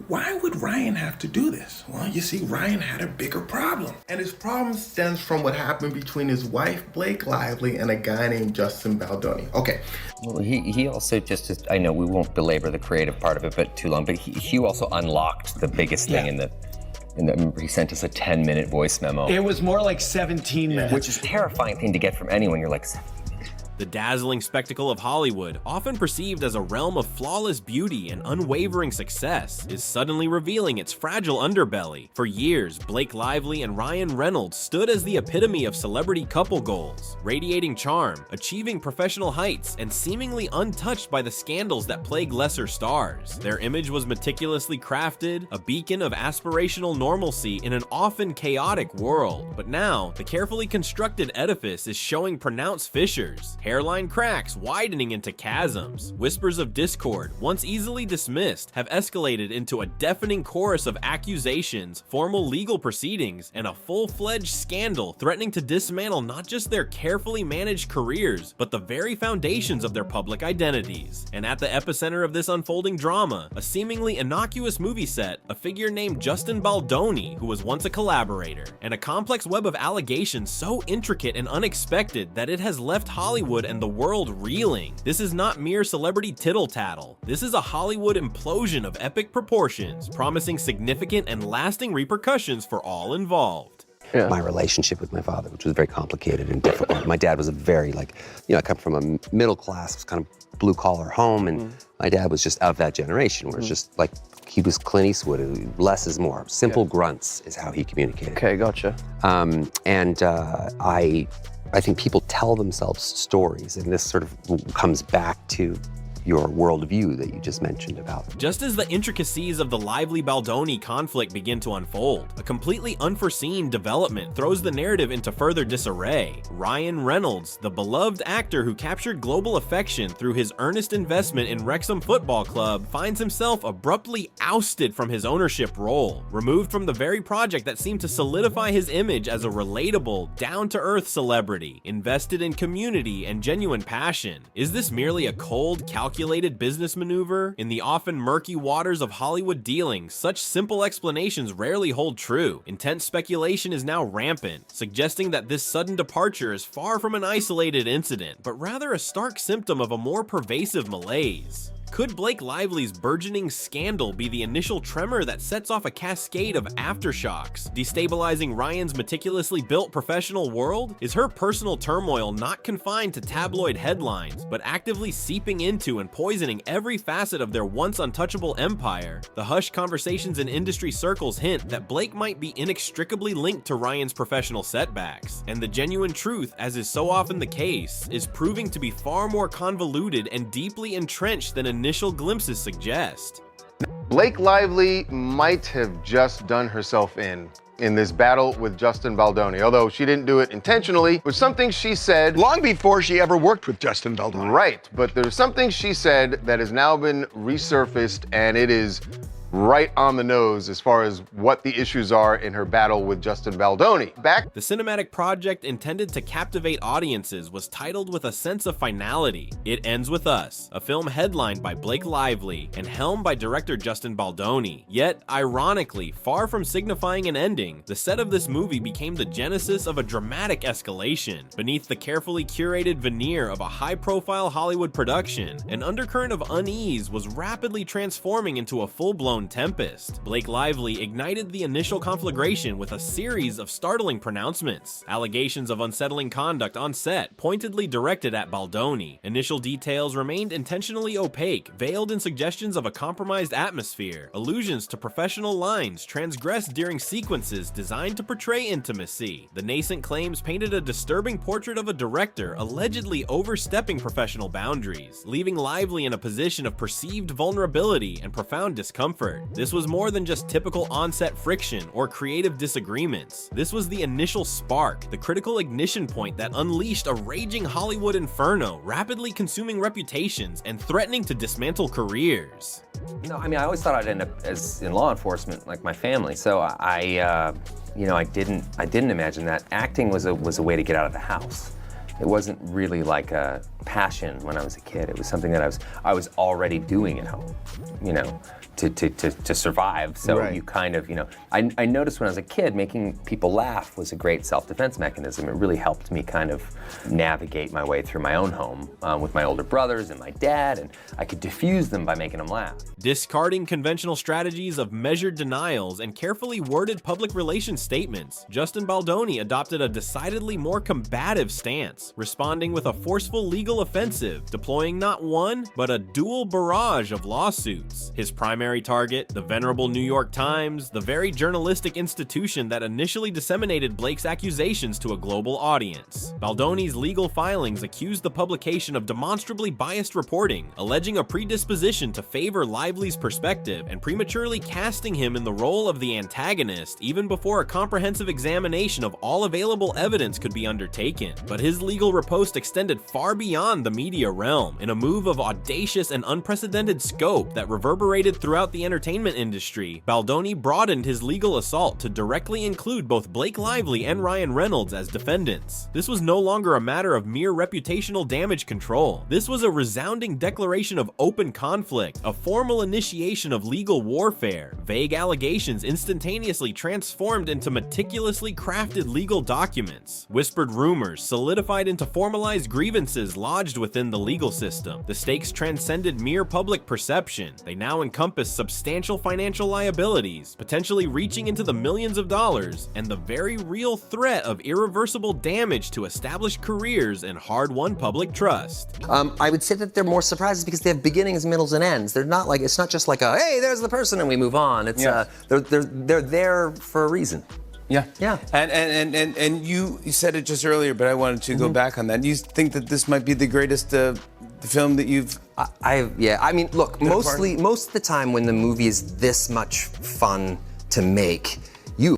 Why would Ryan have to do this? Well, you see, Ryan had a bigger problem. And his problem stems from what happened between his wife, Blake Lively, and a guy named Justin Baldoni. Okay. Well, he also just, I know we won't belabor the creative part of it, but too long, but he also unlocked the biggest thing in the, remember he sent us a 10-minute voice memo. It was more like 17 minutes. Which is a terrifying thing to get from anyone. You're like, The dazzling spectacle of Hollywood, often perceived as a realm of flawless beauty and unwavering success, is suddenly revealing its fragile underbelly. For years, Blake Lively and Ryan Reynolds stood as the epitome of celebrity couple goals, radiating charm, achieving professional heights, and seemingly untouched by the scandals that plague lesser stars. Their image was meticulously crafted, a beacon of aspirational normalcy in an often chaotic world. But now, the carefully constructed edifice is showing pronounced fissures, hairline cracks widening into chasms. Whispers of discord, once easily dismissed, have escalated into a deafening chorus of accusations, formal legal proceedings, and a full-fledged scandal threatening to dismantle not just their carefully managed careers, but the very foundations of their public identities. And at the epicenter of this unfolding drama, a seemingly innocuous movie set, a figure named Justin Baldoni, who was once a collaborator, and a complex web of allegations so intricate and unexpected that it has left Hollywood and the world reeling. This is not mere celebrity tittle-tattle. This is a Hollywood implosion of epic proportions, promising significant and lasting repercussions for all involved. Yeah. My relationship with my father, which was very complicated and difficult. My dad was a very, I come from a middle class, kind of blue-collar home, and my dad was just of that generation, where it's just like, he was Clint Eastwood, less is more. Simple grunts is how he communicated. Okay, gotcha. I think people tell themselves stories, and this sort of comes back to your worldview that you just mentioned about. Just as the intricacies of the Lively-Baldoni conflict begin to unfold, a completely unforeseen development throws the narrative into further disarray. Ryan Reynolds, the beloved actor who captured global affection through his earnest investment in Wrexham Football Club, finds himself abruptly ousted from his ownership role, removed from the very project that seemed to solidify his image as a relatable, down-to-earth celebrity, invested in community and genuine passion. Is this merely a cold, calculated business maneuver? In the often murky waters of Hollywood dealings, such simple explanations rarely hold true. Intense speculation is now rampant, suggesting that this sudden departure is far from an isolated incident, but rather a stark symptom of a more pervasive malaise. Could Blake Lively's burgeoning scandal be the initial tremor that sets off a cascade of aftershocks, destabilizing Ryan's meticulously built professional world? Is her personal turmoil not confined to tabloid headlines, but actively seeping into and poisoning every facet of their once untouchable empire? The hushed conversations in industry circles hint that Blake might be inextricably linked to Ryan's professional setbacks, and the genuine truth, as is so often the case, is proving to be far more convoluted and deeply entrenched than initial glimpses suggest. Blake Lively might have just done herself in this battle with Justin Baldoni, although she didn't do it intentionally. It was something she said long before she ever worked with Justin Baldoni. Right, but there's something she said that has now been resurfaced, and it is right on the nose as far as what the issues are in her battle with Justin Baldoni. The cinematic project intended to captivate audiences was titled with a sense of finality. It Ends With Us, a film headlined by Blake Lively and helmed by director Justin Baldoni. Yet, ironically, far from signifying an ending, the set of this movie became the genesis of a dramatic escalation. Beneath the carefully curated veneer of a high-profile Hollywood production, an undercurrent of unease was rapidly transforming into a full-blown tempest. Blake Lively ignited the initial conflagration with a series of startling pronouncements. Allegations of unsettling conduct on set pointedly directed at Baldoni. Initial details remained intentionally opaque, veiled in suggestions of a compromised atmosphere. Allusions to professional lines transgressed during sequences designed to portray intimacy. The nascent claims painted a disturbing portrait of a director allegedly overstepping professional boundaries, leaving Lively in a position of perceived vulnerability and profound discomfort. This was more than just typical on-set friction or creative disagreements. This was the initial spark, the critical ignition point that unleashed a raging Hollywood inferno, rapidly consuming reputations and threatening to dismantle careers. I always thought I'd end up as in law enforcement, like my family. So I didn't imagine that acting was a way to get out of the house. It wasn't really like a passion when I was a kid. It was something that I was already doing at home, to survive. So Right. you kind of, I noticed when I was a kid, making people laugh was a great self-defense mechanism. It really helped me kind of navigate my way through my own home with my older brothers and my dad, and I could diffuse them by making them laugh. Discarding conventional strategies of measured denials and carefully worded public relations statements, Justin Baldoni adopted a decidedly more combative stance, responding with a forceful legal offensive, deploying not one, but a dual barrage of lawsuits. His primary target, the venerable New York Times, the very journalistic institution that initially disseminated Blake's accusations to a global audience. Baldoni's legal filings accused the publication of demonstrably biased reporting, alleging a predisposition to favor Lively's perspective and prematurely casting him in the role of the antagonist even before a comprehensive examination of all available evidence could be undertaken. But his legal riposte extended far beyond the media realm in a move of audacious and unprecedented scope that reverberated throughout the entertainment industry. Baldoni broadened his legal assault to directly include both Blake Lively and Ryan Reynolds as defendants. This was no longer a matter of mere reputational damage control. This was a resounding declaration of open conflict, a formal initiation of legal warfare. Vague allegations instantaneously transformed into meticulously crafted legal documents. Whispered rumors solidified into formalized grievances lodged within the legal system. The stakes transcended mere public perception. They now encompass substantial financial liabilities, potentially reaching into the millions of dollars, and the very real threat of irreversible damage to established careers and hard-won public trust. I would say that they're more surprises because they have beginnings, middles, and ends. They're not like, it's not just like a, hey, there's the person and we move on. It's they're there for a reason. Yeah. Yeah. And you said it just earlier, but I wanted to go back on that. You think that this might be the greatest the film that you've... I mean, look, most of the time when the movie is this much fun to make, you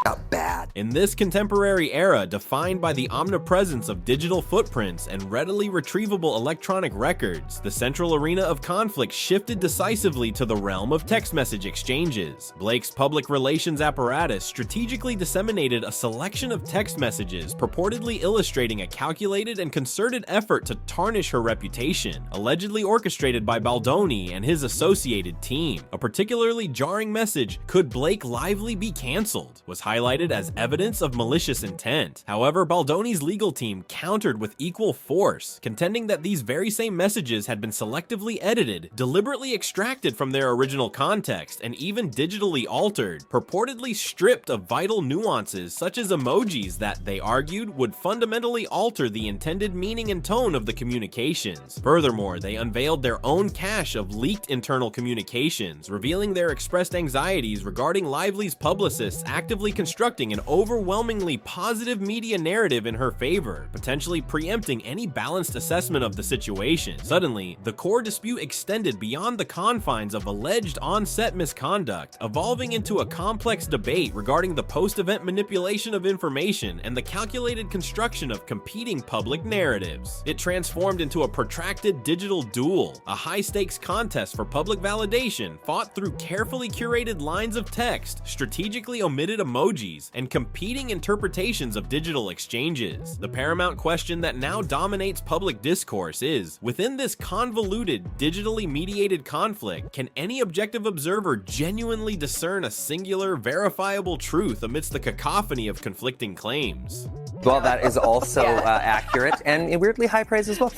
up bad. In this contemporary era defined by the omnipresence of digital footprints and readily retrievable electronic records, the central arena of conflict shifted decisively to the realm of text message exchanges. Blake's public relations apparatus strategically disseminated a selection of text messages purportedly illustrating a calculated and concerted effort to tarnish her reputation, allegedly orchestrated by Baldoni and his associated team. A particularly jarring message, "Could Blake Lively be cancelled?" was highlighted as evidence of malicious intent. However, Baldoni's legal team countered with equal force, contending that these very same messages had been selectively edited, deliberately extracted from their original context, and even digitally altered, purportedly stripped of vital nuances such as emojis that, they argued, would fundamentally alter the intended meaning and tone of the communications. Furthermore, they unveiled their own cache of leaked internal communications, revealing their expressed anxieties regarding Lively's publicists actively constructing an overwhelmingly positive media narrative in her favor, potentially preempting any balanced assessment of the situation. Suddenly, the core dispute extended beyond the confines of alleged on-set misconduct, evolving into a complex debate regarding the post-event manipulation of information and the calculated construction of competing public narratives. It transformed into a protracted digital duel, a high-stakes contest for public validation fought through carefully curated lines of text, strategically omitted emojis, and competing interpretations of digital exchanges. The paramount question that now dominates public discourse is, within this convoluted, digitally mediated conflict, can any objective observer genuinely discern a singular, verifiable truth amidst the cacophony of conflicting claims? Well, that is also accurate and weirdly high praise as well.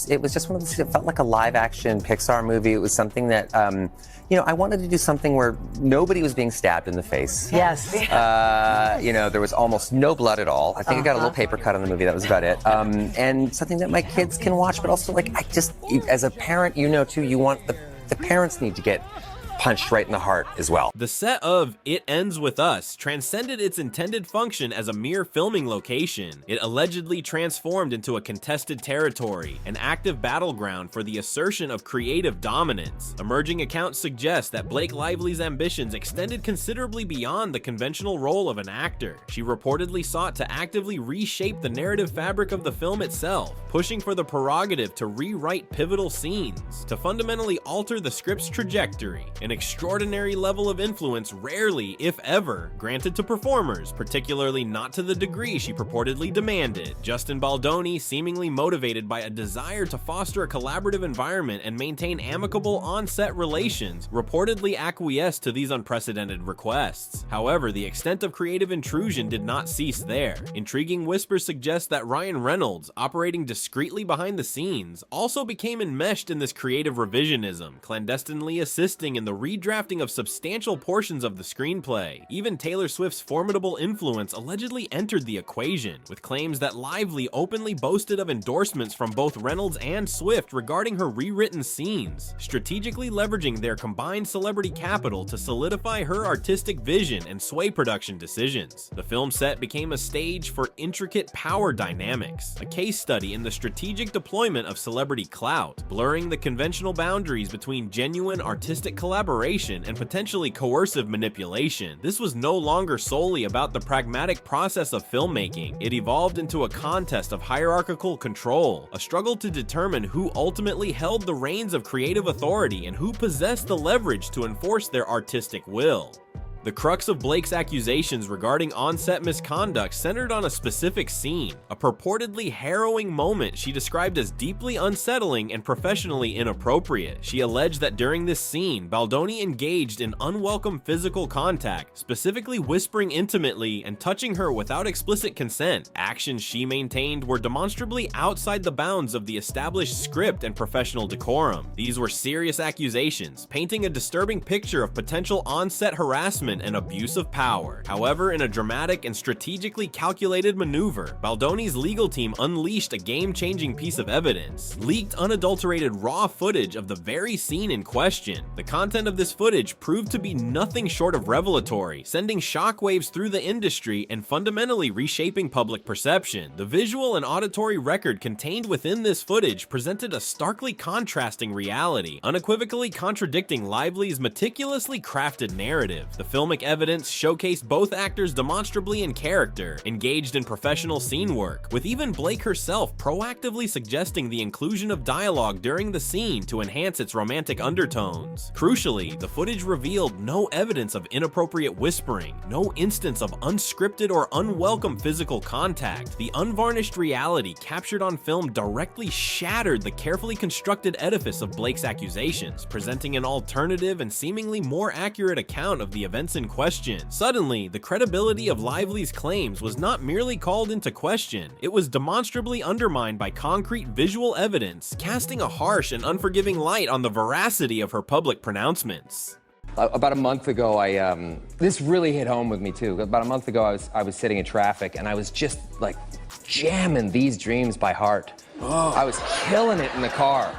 It was just one of those. It felt like a live-action Pixar movie. It was something that, I wanted to do something where nobody was being stabbed in the face. Yes. There was almost no blood at all. I think I got a little paper cut on the movie. That was about it. And something that my kids can watch, but also as a parent, too, you want the parents need to get punched right in the heart as well. The set of It Ends With Us transcended its intended function as a mere filming location. It allegedly transformed into a contested territory, an active battleground for the assertion of creative dominance. Emerging accounts suggest that Blake Lively's ambitions extended considerably beyond the conventional role of an actor. She reportedly sought to actively reshape the narrative fabric of the film itself, pushing for the prerogative to rewrite pivotal scenes, to fundamentally alter the script's trajectory. an extraordinary level of influence rarely, if ever, granted to performers, particularly not to the degree she purportedly demanded. Justin Baldoni, seemingly motivated by a desire to foster a collaborative environment and maintain amicable on-set relations, reportedly acquiesced to these unprecedented requests. However, the extent of creative intrusion did not cease there. Intriguing whispers suggest that Ryan Reynolds, operating discreetly behind the scenes, also became enmeshed in this creative revisionism, clandestinely assisting in the redrafting of substantial portions of the screenplay. Even Taylor Swift's formidable influence allegedly entered the equation, with claims that Lively openly boasted of endorsements from both Reynolds and Swift regarding her rewritten scenes, strategically leveraging their combined celebrity capital to solidify her artistic vision and sway production decisions. The film set became a stage for intricate power dynamics, a case study in the strategic deployment of celebrity clout, blurring the conventional boundaries between genuine artistic collaboration and potentially coercive manipulation. This was no longer solely about the pragmatic process of filmmaking. It evolved into a contest of hierarchical control, a struggle to determine who ultimately held the reins of creative authority and who possessed the leverage to enforce their artistic will. The crux of Blake's accusations regarding on-set misconduct centered on a specific scene, a purportedly harrowing moment she described as deeply unsettling and professionally inappropriate. She alleged that during this scene, Baldoni engaged in unwelcome physical contact, specifically whispering intimately and touching her without explicit consent, actions she maintained were demonstrably outside the bounds of the established script and professional decorum. These were serious accusations, painting a disturbing picture of potential on-set harassment and abuse of power. However, in a dramatic and strategically calculated maneuver, Baldoni's legal team unleashed a game-changing piece of evidence, leaked unadulterated raw footage of the very scene in question. The content of this footage proved to be nothing short of revelatory, sending shockwaves through the industry and fundamentally reshaping public perception. The visual and auditory record contained within this footage presented a starkly contrasting reality, unequivocally contradicting Lively's meticulously crafted narrative. The filmic evidence showcased both actors demonstrably in character, engaged in professional scene work, with even Blake herself proactively suggesting the inclusion of dialogue during the scene to enhance its romantic undertones. Crucially, the footage revealed no evidence of inappropriate whispering, no instance of unscripted or unwelcome physical contact. The unvarnished reality captured on film directly shattered the carefully constructed edifice of Blake's accusations, presenting an alternative and seemingly more accurate account of the events in question. Suddenly, the credibility of Lively's claims was not merely called into question, it was demonstrably undermined by concrete visual evidence, casting a harsh and unforgiving light on the veracity of her public pronouncements. About a month ago, this really hit home with me too. About a month ago, I was sitting in traffic and I was just like jamming These Dreams by heart. I was killing it in the car.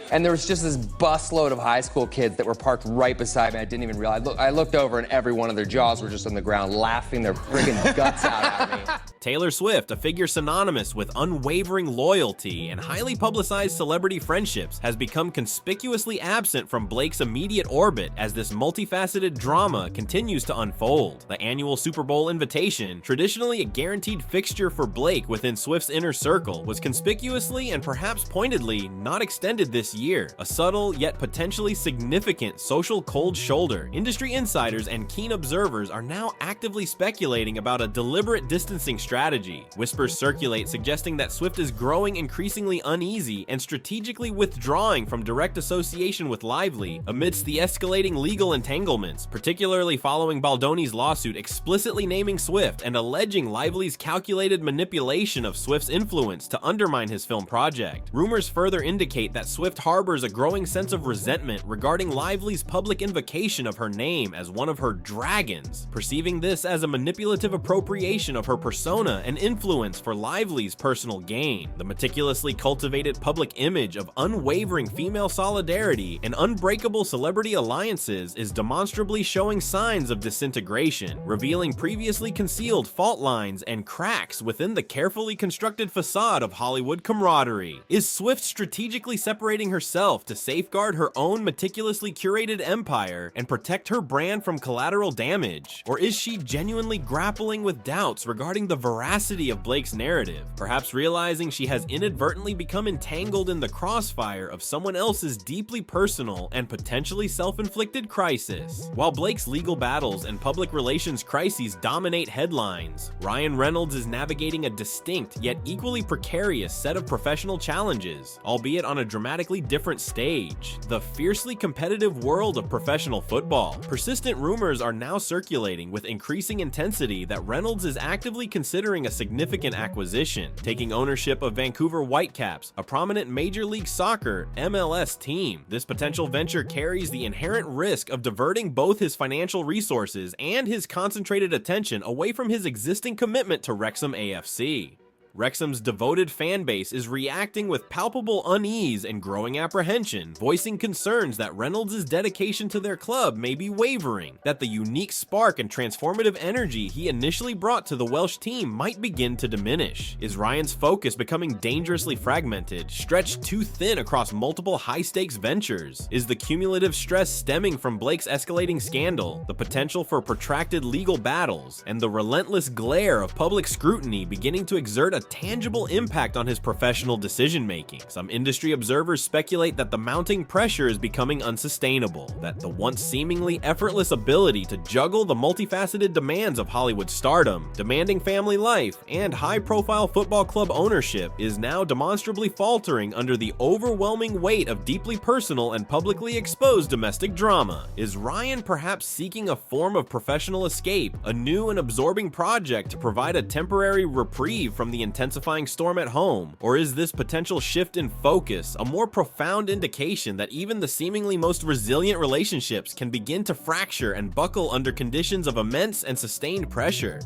And there was just this busload of high school kids that were parked right beside me. I didn't even realize. I looked over and every one of their jaws were just on the ground, laughing their friggin' guts out at me. Taylor Swift, a figure synonymous with unwavering loyalty and highly publicized celebrity friendships, has become conspicuously absent from Blake's immediate orbit as this multifaceted drama continues to unfold. The annual Super Bowl invitation, traditionally a guaranteed fixture for Blake within Swift's inner circle, was conspicuously and perhaps pointedly not extended this year, a subtle yet potentially significant social cold shoulder. Industry insiders and keen observers are now actively speculating about a deliberate distancing strategy. Whispers circulate suggesting that Swift is growing increasingly uneasy and strategically withdrawing from direct association with Lively amidst the escalating legal entanglements, particularly following Baldoni's lawsuit explicitly naming Swift and alleging Lively's calculated manipulation of Swift's influence to undermine his film project. Rumors further indicate that Swift harbors a growing sense of resentment regarding Lively's public invocation of her name as one of her dragons, perceiving this as a manipulative appropriation of her persona and influence for Lively's personal gain. The meticulously cultivated public image of unwavering female solidarity and unbreakable celebrity alliances is demonstrably showing signs of disintegration, revealing previously concealed fault lines and cracks within the carefully constructed facade of Hollywood camaraderie. Is Swift strategically separating herself to safeguard her own meticulously curated empire and protect her brand from collateral damage? Or is she genuinely grappling with doubts regarding the veracity of Blake's narrative, perhaps realizing she has inadvertently become entangled in the crossfire of someone else's deeply personal and potentially self-inflicted crisis? While Blake's legal battles and public relations crises dominate headlines, Ryan Reynolds is navigating a distinct yet equally precarious set of professional challenges, albeit on a dramatically different stage: the fiercely competitive world of professional football. Persistent rumors are now circulating with increasing intensity that Reynolds is actively considering a significant acquisition, taking ownership of Vancouver Whitecaps, a prominent Major League Soccer (MLS) team. This potential venture carries the inherent risk of diverting both his financial resources and his concentrated attention away from his existing commitment to Wrexham AFC. Wrexham's devoted fan base is reacting with palpable unease and growing apprehension, voicing concerns that Reynolds' dedication to their club may be wavering, that the unique spark and transformative energy he initially brought to the Welsh team might begin to diminish. Is Ryan's focus becoming dangerously fragmented, stretched too thin across multiple high-stakes ventures? Is the cumulative stress stemming from Blake's escalating scandal, the potential for protracted legal battles, and the relentless glare of public scrutiny beginning to exert a tangible impact on his professional decision-making? Some industry observers speculate that the mounting pressure is becoming unsustainable, that the once seemingly effortless ability to juggle the multifaceted demands of Hollywood stardom, demanding family life, and high-profile football club ownership is now demonstrably faltering under the overwhelming weight of deeply personal and publicly exposed domestic drama. Is Ryan perhaps seeking a form of professional escape, a new and absorbing project to provide a temporary reprieve from the intensifying storm at home? Or is this potential shift in focus a more profound indication that even the seemingly most resilient relationships can begin to fracture and buckle under conditions of immense and sustained pressure?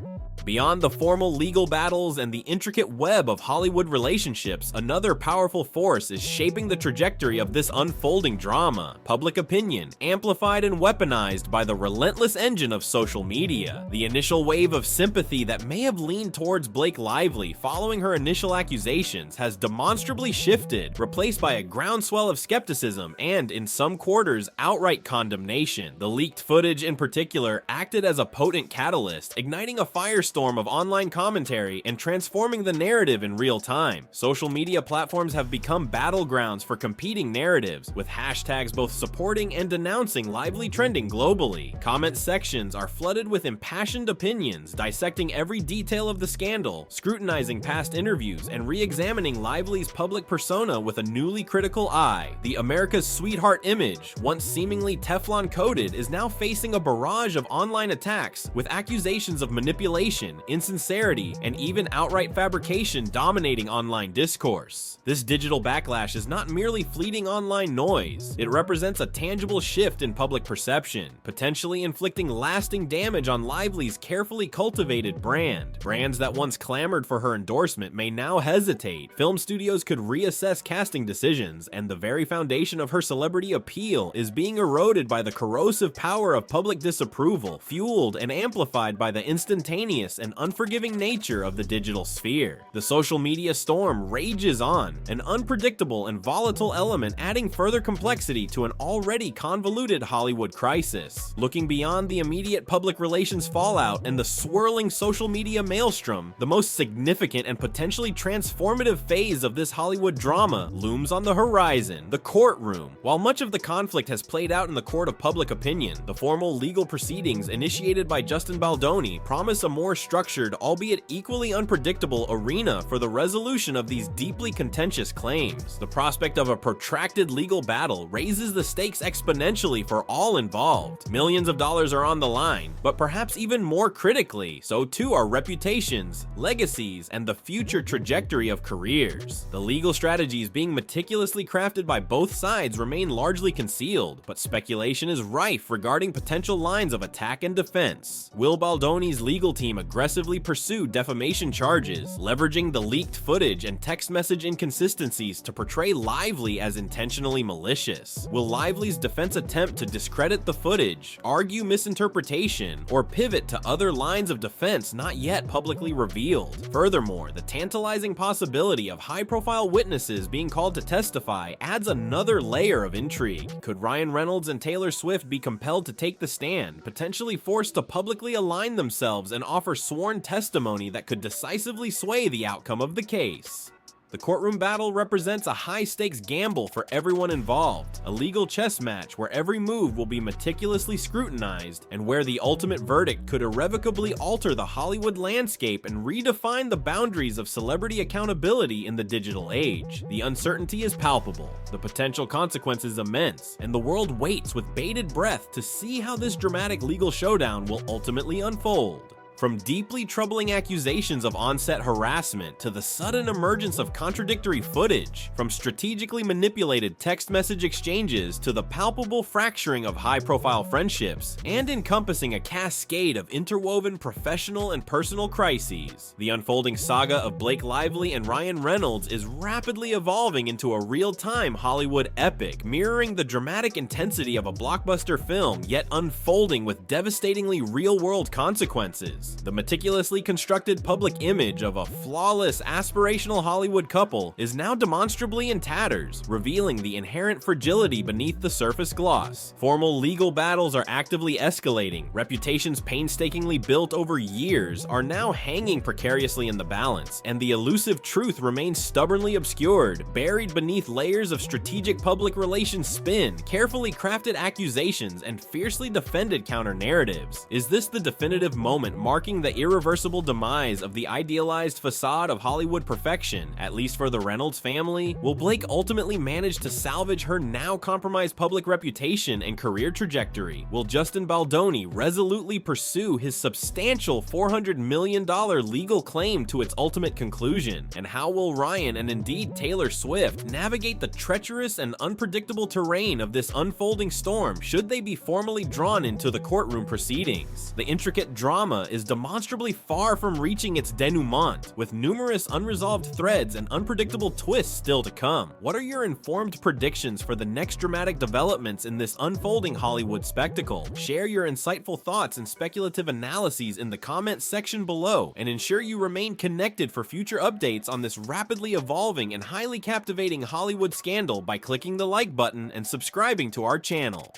Beyond the formal legal battles and the intricate web of Hollywood relationships, another powerful force is shaping the trajectory of this unfolding drama: public opinion, amplified and weaponized by the relentless engine of social media. The initial wave of sympathy that may have leaned towards Blake Lively following her initial accusations has demonstrably shifted, replaced by a groundswell of skepticism and, in some quarters, outright condemnation. The leaked footage in particular acted as a potent catalyst, igniting a firestorm of online commentary and transforming the narrative in real time. Social media platforms have become battlegrounds for competing narratives, with hashtags both supporting and denouncing Lively trending globally. Comment sections are flooded with impassioned opinions, dissecting every detail of the scandal, scrutinizing past interviews, and re-examining Lively's public persona with a newly critical eye. The America's sweetheart image, once seemingly Teflon-coated, is now facing a barrage of online attacks, with accusations of manipulation, insincerity, and even outright fabrication dominating online discourse. This digital backlash is not merely fleeting online noise. It represents a tangible shift in public perception, potentially inflicting lasting damage on Lively's carefully cultivated brand. Brands that once clamored for her endorsement may now hesitate. Film studios could reassess casting decisions, and the very foundation of her celebrity appeal is being eroded by the corrosive power of public disapproval, fueled and amplified by the instantaneous and unforgiving nature of the digital sphere. The social media storm rages on, an unpredictable and volatile element adding further complexity to an already convoluted Hollywood crisis. Looking beyond the immediate public relations fallout and the swirling social media maelstrom, the most significant and potentially transformative phase of this Hollywood drama looms on the horizon: the courtroom. While much of the conflict has played out in the court of public opinion, the formal legal proceedings initiated by Justin Baldoni promise a more structured, albeit equally unpredictable, arena for the resolution of these deeply contentious claims. The prospect of a protracted legal battle raises the stakes exponentially for all involved. Millions of dollars are on the line, but perhaps even more critically, so too are reputations, legacies, and the future trajectory of careers. The legal strategies being meticulously crafted by both sides remain largely concealed, but speculation is rife regarding potential lines of attack and defense. Will Baldoni's legal team team aggressively pursue defamation charges, leveraging the leaked footage and text message inconsistencies to portray Lively as intentionally malicious. Will Lively's defense attempt to discredit the footage, argue misinterpretation, or pivot to other lines of defense not yet publicly revealed? Furthermore, the tantalizing possibility of high-profile witnesses being called to testify adds another layer of intrigue. Could Ryan Reynolds and Taylor Swift be compelled to take the stand, potentially forced to publicly align themselves and offer sworn testimony that could decisively sway the outcome of the case? The courtroom battle represents a high-stakes gamble for everyone involved, a legal chess match where every move will be meticulously scrutinized and where the ultimate verdict could irrevocably alter the Hollywood landscape and redefine the boundaries of celebrity accountability in the digital age. The uncertainty is palpable, the potential consequences immense, and the world waits with bated breath to see how this dramatic legal showdown will ultimately unfold. From deeply troubling accusations of on-set harassment to the sudden emergence of contradictory footage, from strategically manipulated text message exchanges to the palpable fracturing of high-profile friendships, and encompassing a cascade of interwoven professional and personal crises, the unfolding saga of Blake Lively and Ryan Reynolds is rapidly evolving into a real-time Hollywood epic, mirroring the dramatic intensity of a blockbuster film, yet unfolding with devastatingly real-world consequences. The meticulously constructed public image of a flawless, aspirational Hollywood couple is now demonstrably in tatters, revealing the inherent fragility beneath the surface gloss. Formal legal battles are actively escalating, reputations painstakingly built over years are now hanging precariously in the balance, and the elusive truth remains stubbornly obscured, buried beneath layers of strategic public relations spin, carefully crafted accusations, and fiercely defended counter-narratives. Is this the definitive moment marking the irreversible demise of the idealized facade of Hollywood perfection, at least for the Reynolds family? Will Blake ultimately manage to salvage her now compromised public reputation and career trajectory? Will Justin Baldoni resolutely pursue his substantial $400 million legal claim to its ultimate conclusion? And how will Ryan and indeed Taylor Swift navigate the treacherous and unpredictable terrain of this unfolding storm should they be formally drawn into the courtroom proceedings? The intricate drama is demonstrably far from reaching its denouement, with numerous unresolved threads and unpredictable twists still to come. What are your informed predictions for the next dramatic developments in this unfolding Hollywood spectacle? Share your insightful thoughts and speculative analyses in the comments section below, and ensure you remain connected for future updates on this rapidly evolving and highly captivating Hollywood scandal by clicking the like button and subscribing to our channel.